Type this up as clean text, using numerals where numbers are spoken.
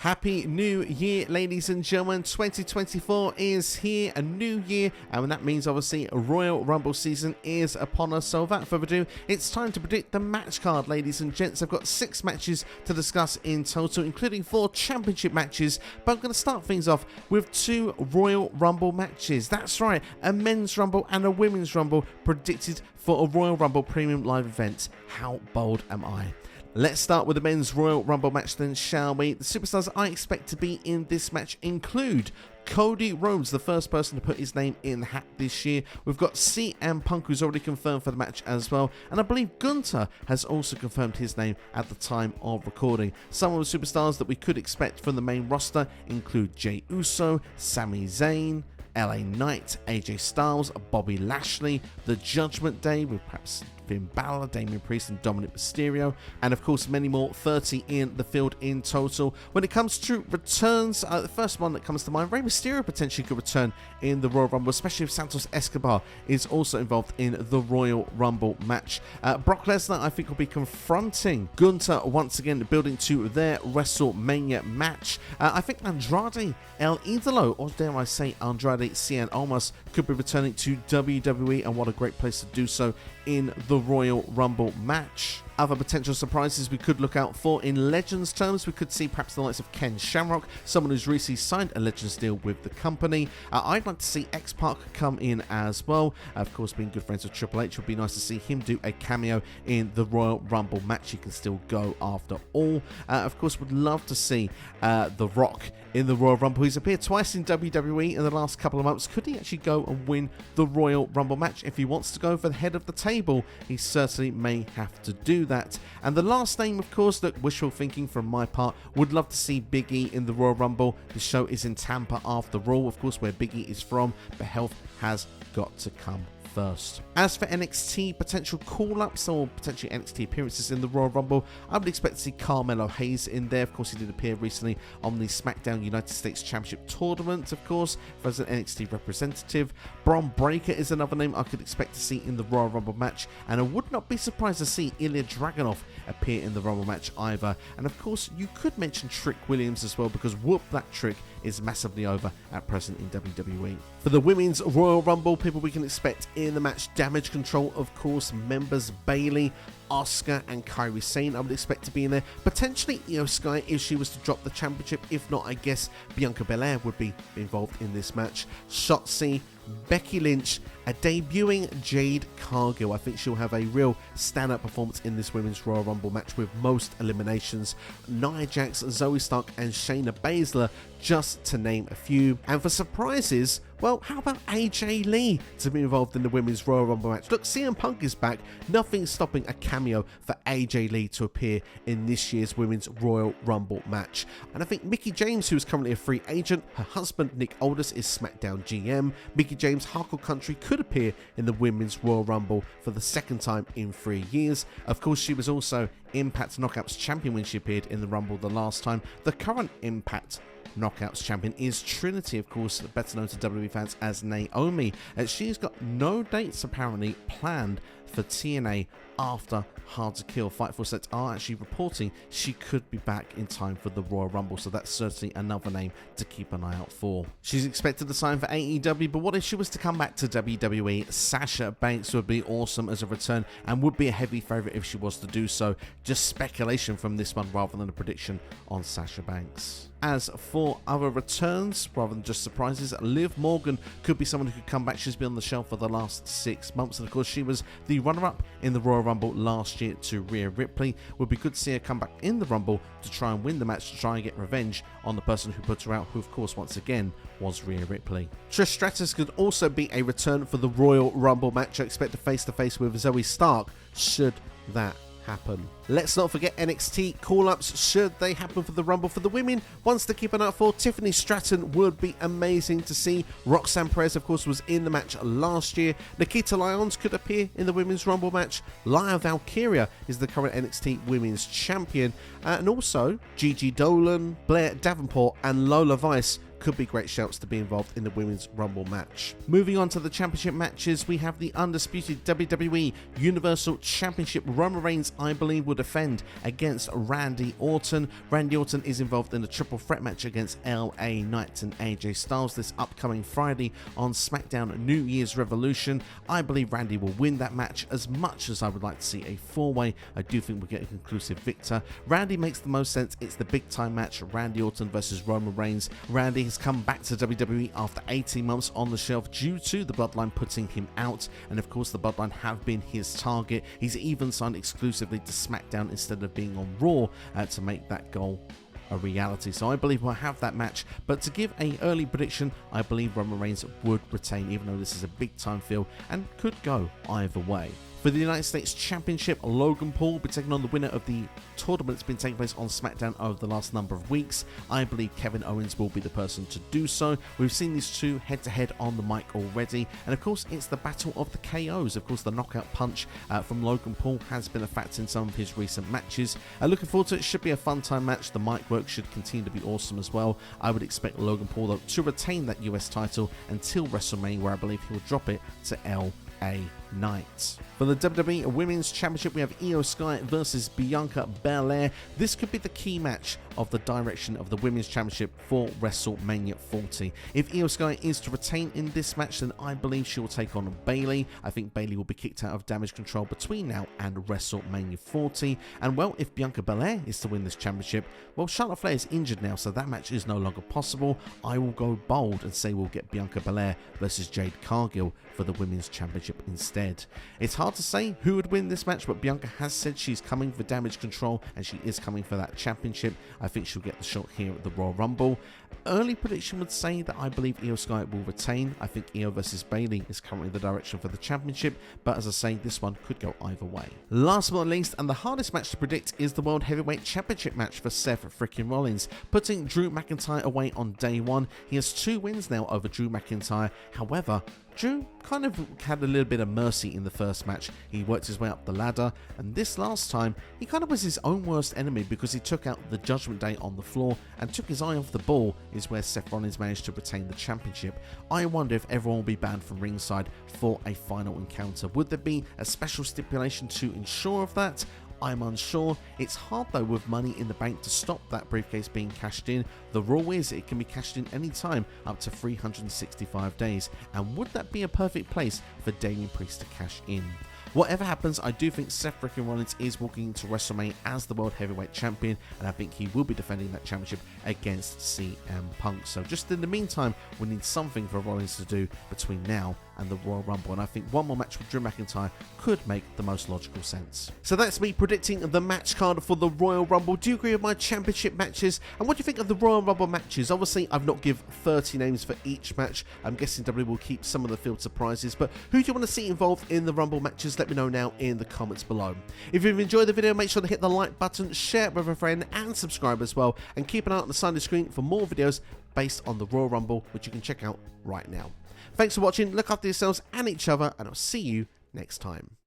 Happy New Year, ladies and gentlemen. 2024 is here, a new year, and that means obviously Royal Rumble season is upon us. So without further ado, it's time to predict the match card, ladies and gents. I've got 6 matches to discuss in total, including 4 championship matches, but I'm going to start things off with 2 Royal Rumble matches. That's right, a men's Rumble and a women's Rumble predicted for a Royal Rumble Premium Live event. How bold am I? Let's start with the men's Royal Rumble match then, shall we? The superstars I expect to be in this match include Cody Rhodes, the first person to put his name in the hat this year. We've got CM Punk, who's already confirmed for the match as well. And I believe Gunther has also confirmed his name at the time of recording. Some of the superstars that we could expect from the main roster include Jey Uso, Sami Zayn, LA Knight, AJ Styles, Bobby Lashley, The Judgment Day with perhaps Finn Balor, Damian Priest and Dominic Mysterio, and of course many more, 30 in the field in total. When it comes to returns, the first one that comes to mind, Rey Mysterio potentially could return in the Royal Rumble, especially if Santos Escobar is also involved in the Royal Rumble match. Brock Lesnar, I think, will be confronting Gunther once again, building to their WrestleMania match. I think Andrade El Idolo, or dare I say Andrade Cien Almas, could be returning to WWE, and what a great place to do so in the Royal Rumble match. Other potential surprises we could look out for in Legends terms, we could see perhaps the likes of Ken Shamrock, someone who's recently signed a Legends deal with the company. I'd like to see X-Pac come in as well. Of course, being good friends with Triple H, would be nice to see him do a cameo in the Royal Rumble match. He can still go after all. Of course, would love to see The Rock in the Royal Rumble. He's appeared twice in WWE in the last couple of months. Could he actually go and win the Royal Rumble match? If he wants to go for the head of the table, he certainly may have to do that. And the last name, of course, that wishful thinking from my part, would love to see Big E in the Royal Rumble. The show is in Tampa after all, of course, where Big E is from, but health has got to come first. As for NXT potential call-ups or potentially NXT appearances in the Royal Rumble, I would expect to see Carmelo Hayes in there. Of course, he did appear recently on the SmackDown United States Championship Tournament, of course, as an NXT representative. Bron Breakker is another name I could expect to see in the Royal Rumble match, and I would not be surprised to see Ilya Dragunov appear in the Rumble match either. And of course, you could mention Trick Williams as well, because whoop, that trick is massively over at present in WWE. For the women's Royal Rumble, people we can expect in the match: Damage Control, of course, members Bayley, Asuka and Kairi Sane I would expect to be in there. Potentially Io Sky if she was to drop the championship. If not, I guess Bianca Belair would be involved in this match. Shotzi, Becky Lynch, a debuting Jade Cargill. I think she'll have a real stand-up performance in this women's Royal Rumble match with most eliminations. Nia Jax, Zoe Stark and Shayna Baszler, just to name a few. And for surprises, well, how about AJ Lee to be involved in the women's Royal Rumble match? Look, CM Punk is back. Nothing's stopping a cameo for AJ Lee to appear in this year's women's Royal Rumble match. And I think Mickie James, who is currently a free agent, her husband Nick Aldis is SmackDown GM. Mickie James, Hardcore Country, could appear in the women's Royal Rumble for the second time in 3 years. Of course, she was also Impact Knockouts champion when she appeared in the Rumble the last time. The current Impact Knockouts champion is Trinity, of course, better known to WWE fans as Naomi. She's got no dates apparently planned for TNA after Hard to Kill. Fightful Select are actually reporting she could be back in time for the Royal Rumble, so that's certainly another name to keep an eye out for. She's expected to sign for AEW, but what if she was to come back to WWE? Sasha Banks would be awesome as a return and would be a heavy favourite if she was to do so. Just speculation from this one rather than a prediction on Sasha Banks. As for other returns, rather than just surprises, Liv Morgan could be someone who could come back. She's been on the shelf for the last 6 months, and of course she was the runner-up in the Royal Rumble last year to Rhea Ripley. Would be good to see her come back in the Rumble to try and win the match, to try and get revenge on the person who put her out, who of course once again was Rhea Ripley. Trish Stratus could also be a return for the Royal Rumble match. I expect a face-to-face with Zoe Stark should that happen. Let's not forget NXT call-ups should they happen for the Rumble. For the women, ones to keep an eye out for: Tiffany Stratton would be amazing to see. Roxanne Perez, of course, was in the match last year. Nikita Lyons could appear in the women's Rumble match. Lyra Valkyria is the current NXT Women's Champion. And also Gigi Dolan, Blair Davenport and Lola Vice could be great shouts to be involved in the Women's Rumble match. Moving on to the championship matches, we have the undisputed WWE Universal Championship. Roman Reigns, I believe, will defend against Randy Orton. Randy Orton is involved in a triple threat match against LA Knight and AJ Styles this upcoming Friday on SmackDown New Year's Revolution. I believe Randy will win that match. As much as I would like to see a four-way, I do think we'll get a conclusive victor. Randy makes the most sense. It's the big time match, Randy Orton versus Roman Reigns. Randy has come back to WWE after 18 months on the shelf due to the Bloodline putting him out, and of course the Bloodline have been his target. He's even signed exclusively to SmackDown instead of being on Raw to make that goal a reality. So I believe we'll have that match, but to give an early prediction, I believe Roman Reigns would retain, even though this is a big time field and could go either way. For the United States Championship, Logan Paul will be taking on the winner of the tournament that's been taking place on SmackDown over the last number of weeks. I believe Kevin Owens will be the person to do so. We've seen these two head-to-head on the mic already, and of course it's the battle of the KOs. Of course the knockout punch from Logan Paul has been a factor in some of his recent matches. Looking forward to it. Should be a fun time match. The mic work should continue to be awesome as well. I would expect Logan Paul though to retain that US title until WrestleMania, where I believe he'll drop it to LA Knight. For the WWE Women's Championship, we have Io Sky versus Bianca Belair. This could be the key match of the direction of the Women's Championship for WrestleMania 40. If Io Sky is to retain in this match, then I believe she will take on Bayley. I think Bayley will be kicked out of Damage Control between now and WrestleMania 40. And well, if Bianca Belair is to win this championship, well, Charlotte Flair is injured now, so that match is no longer possible. I will go bold and say we'll get Bianca Belair versus Jade Cargill for the Women's Championship instead. It's hard to say who would win this match, but Bianca has said she's coming for Damage Control and she is coming for that championship. I think she'll get the shot here at the Royal Rumble. Early prediction would say that I believe Io Sky will retain. I think Io versus Bayley is currently the direction for the championship, but as I say, this one could go either way. Last but not least, and the hardest match to predict, is the World Heavyweight Championship match for Seth Freakin Rollins, putting Drew McIntyre away on day one. He has 2 wins now over Drew McIntyre. However, Drew kind of had a little bit of mercy in the first match. He worked his way up the ladder, and this last time, he kind of was his own worst enemy because he took out the Judgment Day on the floor and took his eye off the ball, is where Seth Rollins managed to retain the championship. I wonder if everyone will be banned from ringside for a final encounter. Would there be a special stipulation to ensure of that? I'm unsure. It's hard though with Money in the Bank to stop that briefcase being cashed in. The rule is it can be cashed in anytime up to 365 days. And would that be a perfect place for Damian Priest to cash in? Whatever happens, I do think Seth Freakin Rollins is walking into WrestleMania as the World Heavyweight Champion, and I think he will be defending that championship against CM Punk. So just in the meantime, we need something for Rollins to do between now and the Royal Rumble, and I think one more match with Drew McIntyre could make the most logical sense. So that's me predicting the match card for the Royal Rumble. Do you agree with my championship matches? And what do you think of the Royal Rumble matches? Obviously, I've not given 30 names for each match. I'm guessing WWE will keep some of the field surprises, but who do you want to see involved in the Rumble matches? Let me know now in the comments below. If you've enjoyed the video, make sure to hit the like button, share it with a friend, and subscribe as well. And keep an eye on the side of the screen for more videos based on the Royal Rumble, which you can check out right now. Thanks for watching, look after yourselves and each other, and I'll see you next time.